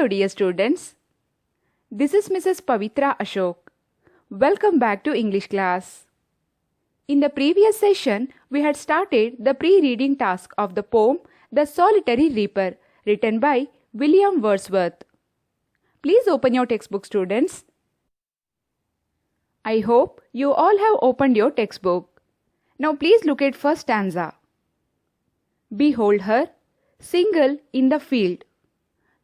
Hello dear students, this is Mrs. Pavitra Ashok. Welcome back to English class. In the previous session, we had started the pre-reading task of the poem The Solitary Reaper, written by William Wordsworth. Please open your textbook, students. I hope you all have opened your textbook. Now please look at first stanza. Behold her, single in the field,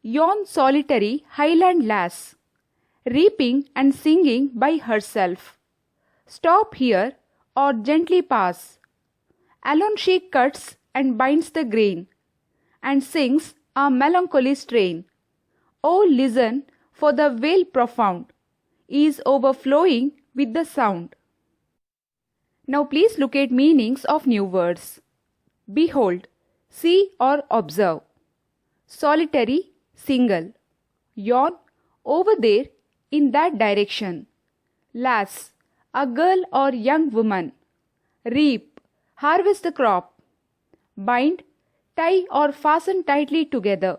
yon solitary highland lass, reaping and singing by herself. Stop here or gently pass. Alone she cuts and binds the grain, and sings a melancholy strain. Oh, listen, for the vale profound is overflowing with the sound. Now please look at meanings of new words. Behold, see or observe. Solitary, single. Yon, over there, in that direction. Lass, a girl or young woman. Reap, harvest the crop. Bind, tie or fasten tightly together.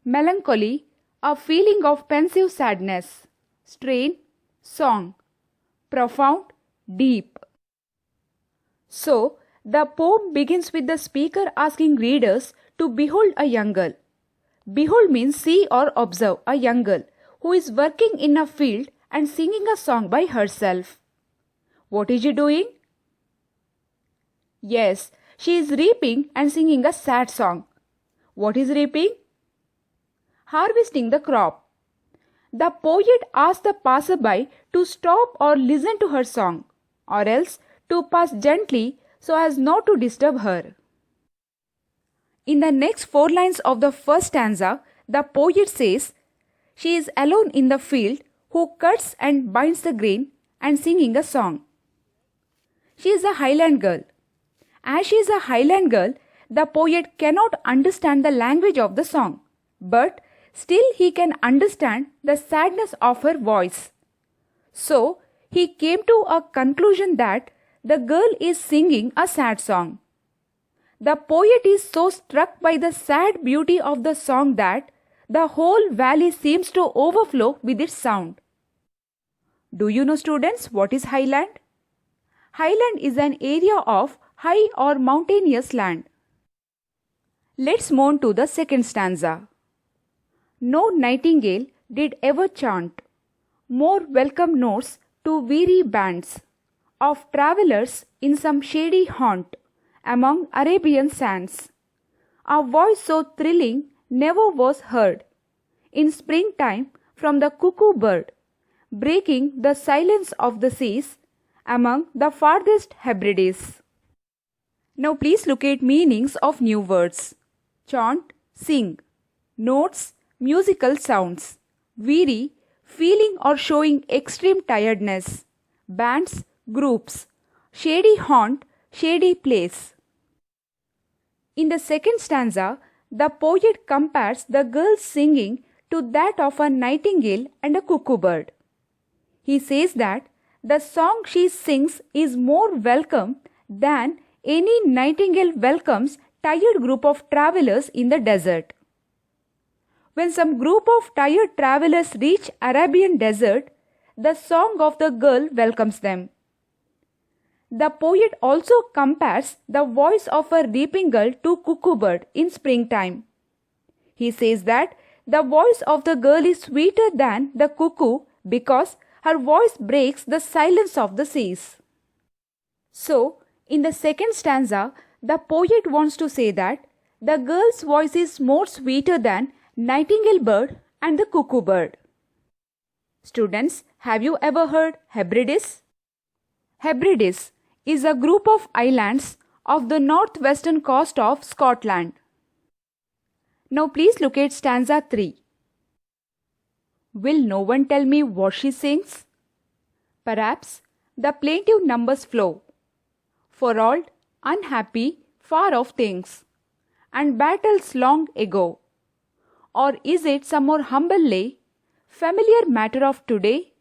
Melancholy, a feeling of pensive sadness. Strain, song. Profound, deep. So, the poem begins with the speaker asking readers to behold a young girl. Behold means see or observe a young girl who is working in a field and singing a song by herself. What is she doing? Yes, she is reaping and singing a sad song. What is reaping? Harvesting the crop. The poet asks the passerby to stop or listen to her song, or else to pass gently so as not to disturb her. In the next 4 lines of the first stanza, the poet says, she is alone in the field who cuts and binds the grain and singing a song. She is a highland girl. As she is a highland girl, the poet cannot understand the language of the song, but still he can understand the sadness of her voice. So, he came to a conclusion that the girl is singing a sad song. The poet is so struck by the sad beauty of the song that the whole valley seems to overflow with its sound. Do you know, students, what is highland? Highland is an area of high or mountainous land. Let's move on to the second stanza. No nightingale did ever chant more welcome notes to weary bands of travellers in some shady haunt among Arabian sands. A voice so thrilling never was heard in springtime from the cuckoo bird, breaking the silence of the seas among the farthest Hebrides. Now please look at meanings of new words. Chant, sing. Notes, musical sounds. Weary, feeling or showing extreme tiredness. Bands, groups. Shady haunt, shady place. In the second stanza, the poet compares the girl's singing to that of a nightingale and a cuckoo bird. He says that the song she sings is more welcome than any nightingale welcomes tired group of travelers in the desert. When some group of tired travelers reach Arabian desert, the song of the girl welcomes them. The poet also compares the voice of a reaping girl to cuckoo bird in springtime. He says that the voice of the girl is sweeter than the cuckoo because her voice breaks the silence of the seas. So, in the second stanza, the poet wants to say that the girl's voice is more sweeter than nightingale bird and the cuckoo bird. Students, have you ever heard Hebrides? Hebrides is a group of islands of the northwestern coast of Scotland. Now please look at stanza 3. Will no one tell me what she sings? Perhaps the plaintive numbers flow for all unhappy, far-off things and battles long ago. Or is it some more humble lay, familiar matter of today?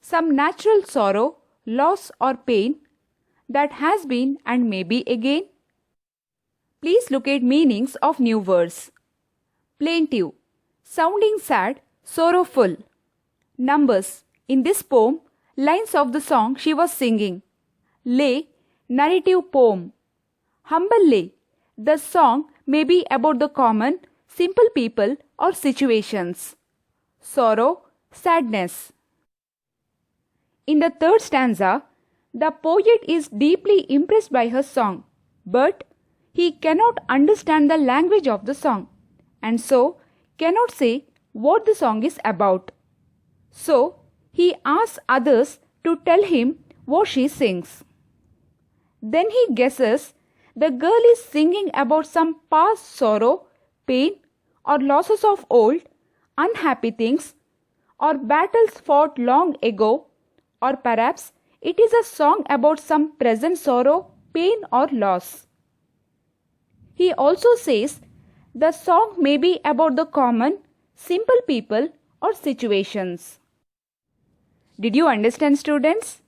Some natural sorrow, loss or pain that has been and may be again? Please look at meanings of new words. Plaintive, sounding sad, sorrowful. Numbers. In this poem, lines of the song she was singing. Lay, narrative poem. Humble lay. The song may be about the common, simple people or situations. Sorrow, sadness. In the third stanza, the poet is deeply impressed by her song, but he cannot understand the language of the song and so cannot say what the song is about. So, he asks others to tell him what she sings. Then he guesses the girl is singing about some past sorrow, pain, or losses of old, unhappy things, or battles fought long ago, or perhaps it is a song about some present sorrow, pain, or loss. He also says the song may be about the common, simple people or situations. Did you understand, students?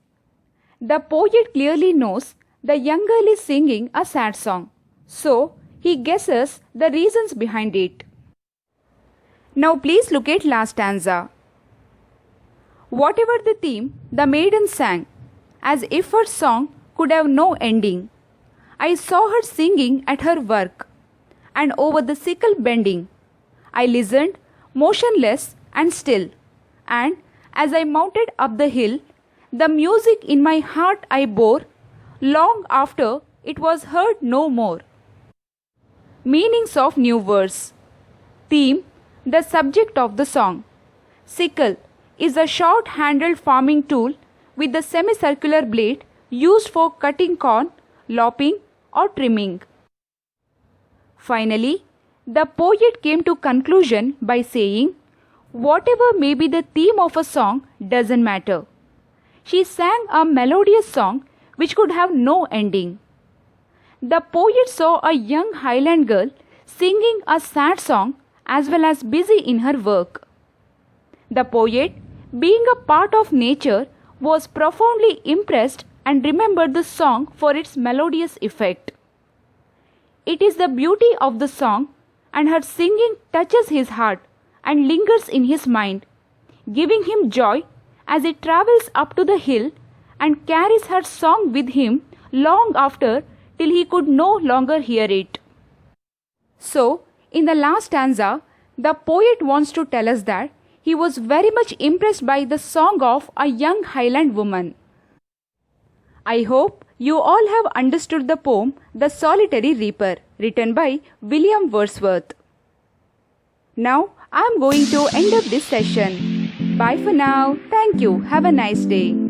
The poet clearly knows the young girl is singing a sad song, so he guesses the reasons behind it. Now please look at last stanza. Whatever the theme, the maiden sang, as if her song could have no ending. I saw her singing at her work, and over the sickle bending. I listened, motionless and still, and as I mounted up the hill, the music in my heart I bore, long after it was heard no more. Meanings of new verse. Theme, the subject of the song. Sickle is a short-handled farming tool with the semicircular blade used for cutting corn, lopping or trimming. Finally, the poet came to conclusion by saying, whatever may be the theme of a song doesn't matter. She sang a melodious song which could have no ending. The poet saw a young Highland girl singing a sad song as well as busy in her work. The poet, being a part of nature, was profoundly impressed and remembered the song for its melodious effect. It is the beauty of the song, and her singing touches his heart and lingers in his mind, giving him joy as he travels up to the hill and carries her song with him long after till he could no longer hear it. So, in the last stanza, the poet wants to tell us that he was very much impressed by the song of a young Highland woman. I hope you all have understood the poem The Solitary Reaper, written by William Wordsworth. Now, I am going to end up this session. Bye for now. Thank you. Have a nice day.